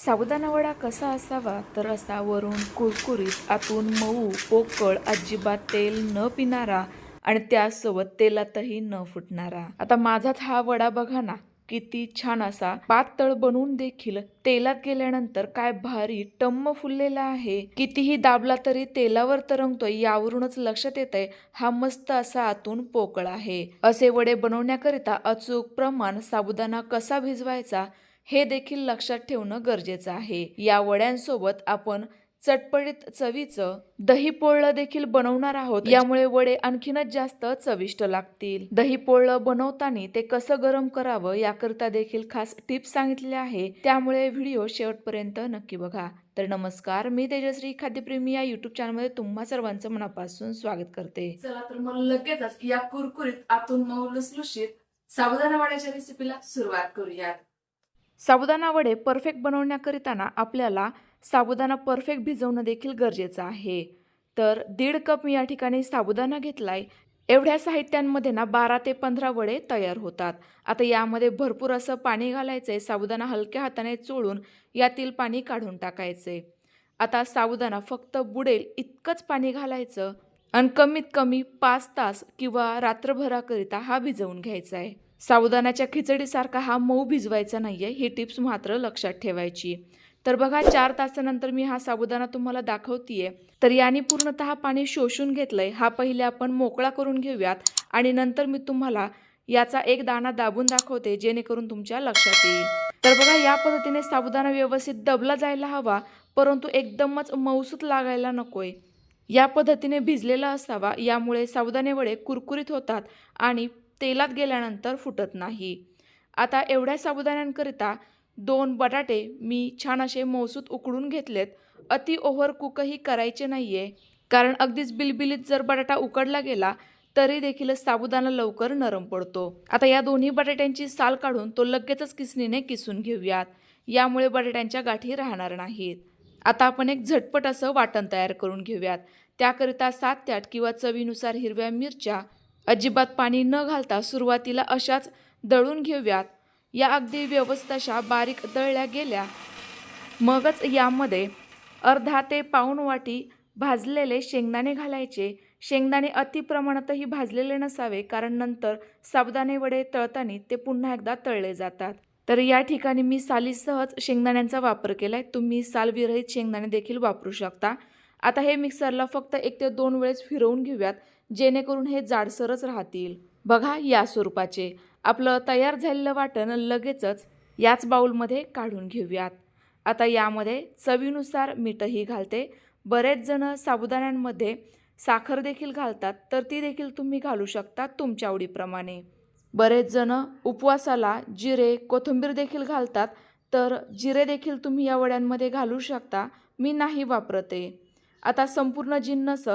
साबुदाणा वडा कसा असावा तर असा वरून कुरकुरीत आतून मऊ पोकळ अजिबात तेल न पिणारा आणि त्यासोबत तेलातही न फुटणारा। आता माझाच हा वडा बघा ना, किती छान असा पातळ बनवून देखील तेलात गेल्यानंतर काय भारी टम्म फुललेला आहे। कितीही दाबला तरी तेलावर तरंगतोय यावरूनच लक्षात येतंय हा मस्त असा आतून पोकळ आहे। असे वडे बनवण्याकरिता अचूक प्रमाण साबुदाणा कसा भिजवायचा हे देखील लक्षात ठेवणं गरजेचं आहे। या वड्यांसोबत आपण चटपटीत चवीचं दही पोळलं देखील बनवणार आहोत, यामुळे वडे आणखीनच जास्त चविष्ट लागतील। दही पोळलं बनवताना ते कसं गरम करावं याकरता देखील खास टिप्स सांगितले आहे, त्यामुळे व्हिडिओ शेवटपर्यंत नक्की बघा। तर नमस्कार, मी तेजश्री खाद्यप्रेमी या युट्यूब चॅनलमध्ये तुम्हा सर्वांचं मनापासून स्वागत करते। चला तर मग लगेचच या कुरकुरीत आतून मऊ लुसलुशीत साबुदाणा वड्याच्या रेसिपीला सुरुवात करूयात। साबुदाणा वडे परफेक्ट बनवण्याकरिता आपल्याला साबुदाणा परफेक्ट भिजवणं देखील गरजेचं आहे। तर 1.5 कप मी या ठिकाणी साबुदाणा घेतलाय। एवढ्या साहित्यांमध्ये 12 ते 15 वडे तयार होतात। आता यामध्ये भरपूर असं पाणी घालायचंय। साबुदाणा हलक्या हाताने चोळून यातील पाणी काढून टाकायचंय। आता साबुदाणा फक्त बुडेल इतकंच पाणी घालायचं आणि कमीत कमी 5 तास किंवा रात्रभराकरिता हा भिजवून घ्यायचा आहे। साबुदाण्याच्या खिचडीसारखा हा मऊ भिजवायचा नाहीये, ही टिप्स मात्र लक्षात ठेवायची। तर बघा 4 तासानंतर मी हा साबुदाणा तुम्हाला दाखवतीये। तर याने पूर्णतः पाणी शोषून घेतलंय। हा पहिले आपण मोकळा करून घेऊयात आणि नंतर मी तुम्हाला याचा एक दाणा दाबून दाखवते, जेणेकरून तुमच्या लक्षात येईल। तर बघा या पद्धतीने साबुदाणा व्यवस्थित दबला जायला हवा, परंतु एकदमच मऊसूत लागायला नकोय। या पद्धतीने भिजलेला असावा, यामुळे साबुदाणे वडे कुरकुरीत होतात आणि तेलात गेल्यानंतर फुटत नाही। आता एवढ्या साबुदाण्यांकरिता 2 बटाटे मी छान असे मऊसूत उकडून घेतलेत। अति ओव्हर कुकही करायचे नाहीये, कारण अगदीच बिलबिलीत जर बटाटा उकडला गेला तरी देखील साबुदाणा लवकर नरम पडतो। आता या दोन्ही बटाट्यांची साल काढून तो लगेचच किसणीने किसून घेऊयात, यामुळे बटाट्यांच्या गाठी राहणार नाहीत। आता आपण एक झटपट असं वाटण तयार करून घेऊयात। त्याकरिता 7 ते 8 किंवा चवीनुसार हिरव्या मिरच्या अजिबात पाणी न घालता सुरुवातीला अशाच दळून घेऊयात। या अगदी व्यवस्थित अशा बारीक दळल्या गेल्या मगच यामध्ये अर्धा ते पाऊण वाटी भाजलेले शेंगदाणे घालायचे। शेंगदाणे अति प्रमाणातही भाजलेले नसावे, कारण नंतर साबुदाणे वडे तळताना ते पुन्हा एकदा तळले जातात। तर या ठिकाणी मी सालीसहज शेंगदाण्यांचा वापर केलाय, तुम्ही सालविरहित शेंगदाणे देखील वापरू शकता। आता हे मिक्सरला फक्त 1 ते 2 वेळेस फिरवून घेऊयात, जेणेकरून हे जाडसरच राहतील। बघा या स्वरूपाचे आपलं तयार झालेलं वाटण लगेचच याच बाउलमध्ये काढून घेऊयात। आता यामध्ये चवीनुसार मीठही घालते। बरेच जण साबुदाण्यांमध्ये साखर देखील घालतात, तर ती देखील तुम्ही घालू शकता तुमच्या आवडीप्रमाणे। बरेच जण उपवासाला जिरे कोथिंबीर देखील घालतात, तर जिरे देखील तुम्ही या वड्यांमध्ये घालू शकता, मी नाही वापरते। आता संपूर्ण जिन्नस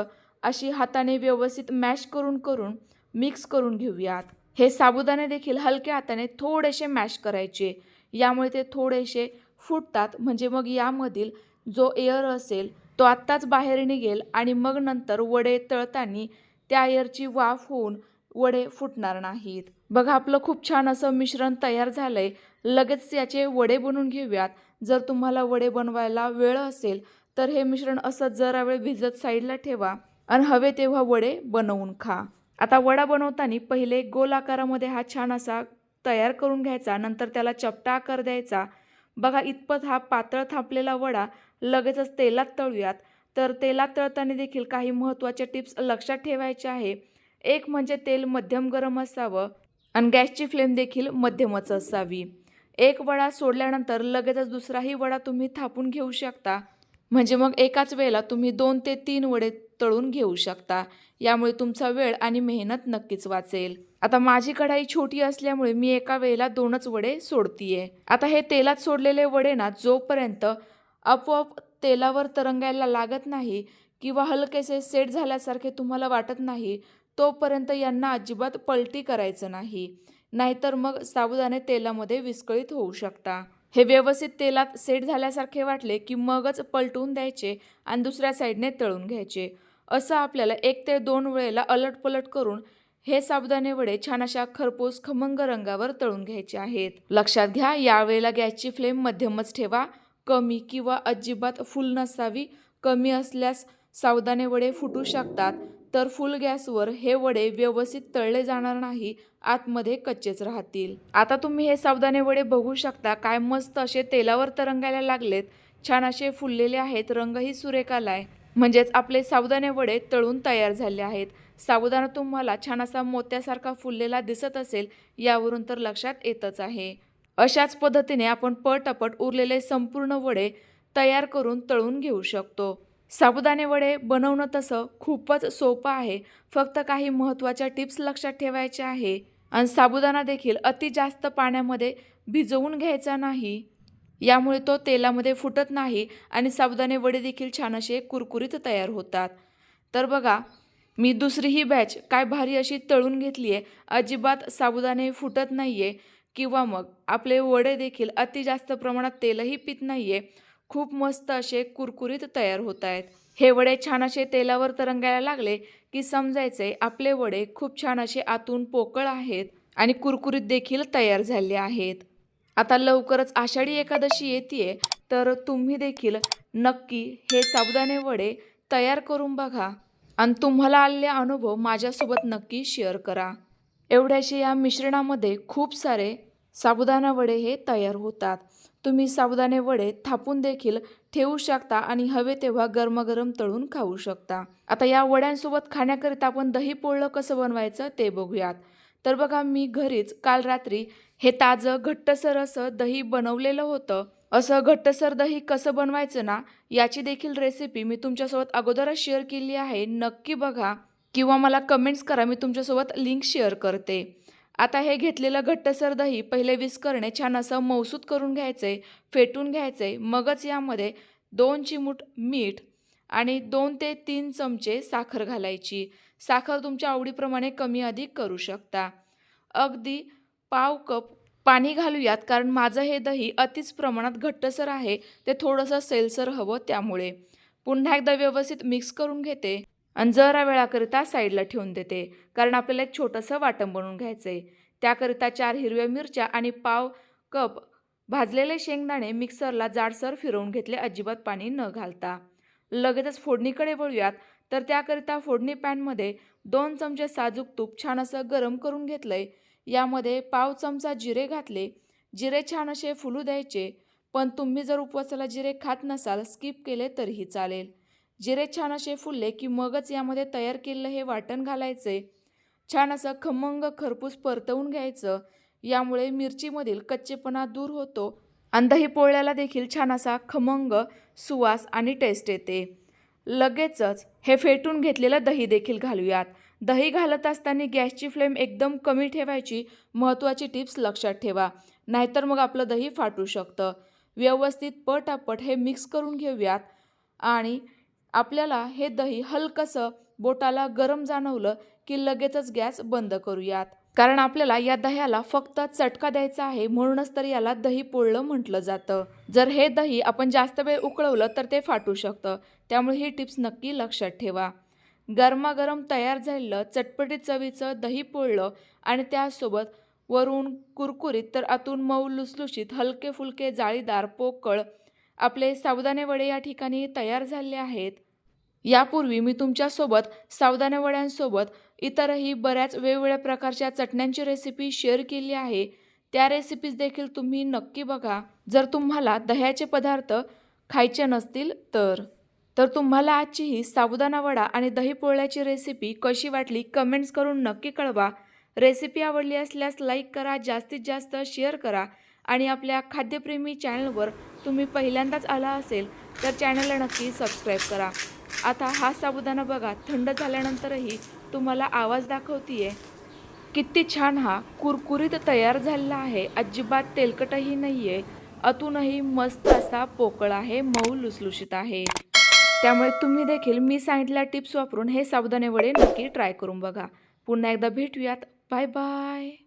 अशी हाताने व्यवस्थित मॅश करून मिक्स करून घेऊयात। हे साबुदाणे देखील हलक्या हाताने थोडेसे मॅश करायचे, यामुळे ते थोडेसे फुटतात। म्हणजे मग यामधील जो एअर असेल तो आत्ताच बाहेर निघेल आणि मग नंतर वडे तळताना त्या एअरची वाफ होऊन वडे फुटणार नाहीत। बघा आपलं खूप छान असं मिश्रण तयार झालंय। लगेच याचे वडे बनवून घेऊयात। जर तुम्हाला वडे बनवायला वेळ असेल तर हे मिश्रण असं जरा वेळ भिजत साईडला ठेवा आणि हवे तेव्हा वडे बनवून खा। आता वडा बनवताना पहिले गोल आकारामध्ये हा छान असा तयार करून घ्यायचा, नंतर त्याला चपटा आकार द्यायचा। बघा इतपत हा पातळ थापलेला वडा लगेचच तेलात तळूयात। तर तेलात तळताना देखील काही महत्त्वाच्या टिप्स लक्षात ठेवायच्या आहे। एक म्हणजे तेल मध्यम गरम असावं आणि गॅसची फ्लेम देखील मध्यमच असावी। एक वडा सोडल्यानंतर लगेचच दुसराही वडा तुम्ही थापून घेऊ शकता, म्हणजे मग एकाच वेळेला तुम्ही 2 ते 3 वडे तळून घेऊ शकता। यामुळे तुमचा वेळ आणि मेहनत नक्कीच वाचेल। आता माझी कढाई छोटी असल्यामुळे मी एका वेळेला 2च वडे सोडतीये। आता हे तेलात सोडलेले वडे जोपर्यंत आपोआप तेलावर तरंगायला लागत नाही किंवा हलकेसे सेट झाल्यासारखे तुम्हाला वाटत नाही, तोपर्यंत यांना अजिबात पलटी करायचं नाही, नाहीतर मग साबुदाणे तेलामध्ये विस्कळीत होऊ शकता। हे व्यवस्थित तेलात सेट झाल्यासारखे वाटले की मगच पलटून द्यायचे आणि दुसऱ्या साईडने तळून घ्यायचे। असं आपल्याला 1 ते 2 वेळेला अलटपलट करून हे साबुदाणे वडे छान अशा खरपूस खमंग रंगावर तळून घ्यायचे आहेत। लक्षात घ्या, यावेळेला गॅसची फ्लेम मध्यमच ठेवा, कमी किंवा अजिबात फुल नसावी. कमी असल्यास साबुदाणे वडे फुटू शकतात, तर फुल गॅसवर हे वडे व्यवस्थित तळले जाणार नाही, आतमध्ये कच्चेच राहतील. आता तुम्ही हे साबुदाणे वडे बघू शकता, काय मस्त असे तेलावर तरंगायला लागलेत. छान असे फुललेले आहेत, रंगही सुरेख आलाय. म्हणजेच आपले साबुदाणे वडे तळून तयार झाले आहेत. साबुदाणा तुम्हाला छान असा मोत्यासारखा फुललेला दिसत असेल, यावरून तर लक्षात येतच आहे. अशाच पद्धतीने आपण पटापट उरलेले संपूर्ण वडे तयार करून तळून घेऊ शकतो. साबुदाणे वडे बनवणं तसं खूपच सोपं आहे, फक्त काही महत्त्वाच्या टिप्स लक्षात ठेवायच्या आहे. आणि साबुदाणा देखील अति जास्त पाण्यामध्ये भिजवून घ्यायचा नाही, यामुळे तो तेलामध्ये फुटत नाही आणि साबुदाणे वडे देखील छान असे कुरकुरीत तयार होतात. तर बघा, मी दुसरीही बॅच काय भारी अशी तळून घेतली आहे. अजिबात साबुदाणे फुटत नाही आहे किंवा मग आपले वडे देखील अति जास्त प्रमाणात तेलही पित नाही आहे. खूप मस्त असे कुरकुरीत तयार होत आहेत. हे वडे छान असे तेलावर तरंगायला लागले की समजायचे आपले वडे खूप छान असे आतून पोकळ आहेत आणि कुरकुरीत देखील तयार झाले आहेत. आता लवकरच आषाढी एकादशी येते, तर तुम्ही देखील नक्की हे साबुदाणे वडे तयार करून बघा आणि तुम्हाला आलेले अनुभव माझ्यासोबत नक्की शेअर करा. एवढ्याशा या मिश्रणामध्ये खूप सारे साबुदाणा वडे हे तयार होतात. तुम्ही साबुदाणे वडे थापून देखील ठेवू शकता आणि हवे तेव्हा गरमागरम तळून खाऊ शकता. आता या वड्यांसोबत खाण्याकरिता आपण दही पोळलं कसं बनवायचं ते बघूयात. तर बघा, मी घरीच काल रात्री हे ताजं घट्टसर असं दही बनवलेलं होतं. असं घट्टसर दही कसं बनवायचं ना, याची देखील रेसिपी मी तुमच्यासोबत अगोदरच शेअर केली आहे. नक्की बघा किंवा मला कमेंट्स करा, मी तुमच्यासोबत लिंक शेअर करते. आता हे घेतलेलं घट्टसर दही पहिले विस्करणे छान असं मौसूद करून घ्यायचे, फेटून घ्यायचे. मगच यामध्ये 2 चिमूट मीठ आणि 2 ते 3 चमचे साखर घालायची. साखर तुमच्या आवडीप्रमाणे कमी अधिक करू शकता. अगदी पाव कप पाणी घालूयात, कारण माझं हे दही अतिच प्रमाणात घट्टसर आहे, ते थोडंसं सैलसर हवं त्यामुळे. पुन्हा एकदा व्यवस्थित मिक्स करून घेते आणि जरा वेळाकरिता साईडला ठेवून देते, कारण आपल्याला एक छोटंसं वाटण बनवून घ्यायचं आहे. त्याकरिता 4 हिरव्या मिरच्या आणि पाव कप भाजलेले शेंगदाणे मिक्सरला जाडसर फिरवून घेतले, अजिबात पाणी न घालता. लगेचच फोडणीकडे वळूयात. तर त्याकरिता फोडणी पॅनमध्ये 2 चमचे साजूक तूप छान असं गरम करून घेतलंय. यामध्ये पाव चमचा जिरे घातले. जिरे छान असे फुलू द्यायचे, पण तुम्ही जर उपवासाला जिरे खात नसाल, स्किप केले तरीही चालेल. जिरे छान असे फुलले की मगच यामध्ये तयार केलेलं हे वाटण घालायचे. छान असं खमंग खरपूस परतवून घ्यायचं. यामुळे मिरचीमधील कच्चेपणा दूर होतो आणि दही पोळ्याला देखील छान असा खमंग सुवास आणि टेस्ट येते. लगेचच हे फेटून घेतलेलं दही देखील घालूयात. दही घालत असताना गॅसची फ्लेम एकदम कमी ठेवायची. महत्त्वाची टिप्स लक्षात ठेवा, नाहीतर मग आपलं दही फाटू शकतं. व्यवस्थित पटापट हे मिक्स करून घेऊयात आणि आपल्याला हे दही हलकंसं बोटाला गरम जाणवलं की लगेचच गॅस बंद करूयात, कारण आपल्याला या दह्याला फक्त चटका द्यायचा आहे. म्हणूनच तर याला दही पोळलं म्हटलं जातं. जर हे दही आपण जास्त वेळ उकळवलं तर ते फाटू शकतं, त्यामुळे ही टिप्स नक्की लक्षात ठेवा. गरमागरम तयार झालेलं चटपटीत चवीचं दही पोळलं आणि त्यासोबत वरून कुरकुरीत तर आतून मऊ लुसलुशीत हलके फुलके जाळीदार पोकळ आपले साबुदाणे वडे या ठिकाणी तयार झाले आहेत. यापूर्वी मी तुमच्यासोबत साबुदाणे वड्यांसोबत इतरही बऱ्याच वेगवेगळ्या प्रकारच्या चटण्यांची रेसिपी शेअर केली आहे. त्या रेसिपीज देखील तुम्ही नक्की बघा, जर तुम्हाला दह्याचे पदार्थ खायचे नसतील तर. तुम्हाला आजची ही साबुदाणा वडा आणि दही पोळ्याची रेसिपी कशी वाटली कमेंट्स करून नक्की कळवा. रेसिपी आवडली असल्यास लाईक करा, जास्तीत जास्त शेअर करा आणि आपल्या खाद्यप्रेमी चॅनलवर तुम्ही पहिल्यांदाच आला असेल तर चॅनलला नक्की सबस्क्राईब करा. आता हा साबुदाणा बघा, थंड झाल्यानंतरही तुम्हाला आवाज दाखवतीये. किती छान हा कुरकुरीत तयार झालेला आहे. अजिबात तेलकटही नाही आहे, आतूनही मस्त असा पोकळ आहे, मऊ लुसलुशीत आहे. त्यामुळे तुम्ही देखील मी सांगितलेल्या टिप्स वापरून हे साबुदाणे वडे नक्की ट्राय करून बघा. पुन्हा एकदा भेटूयात. Bye bye.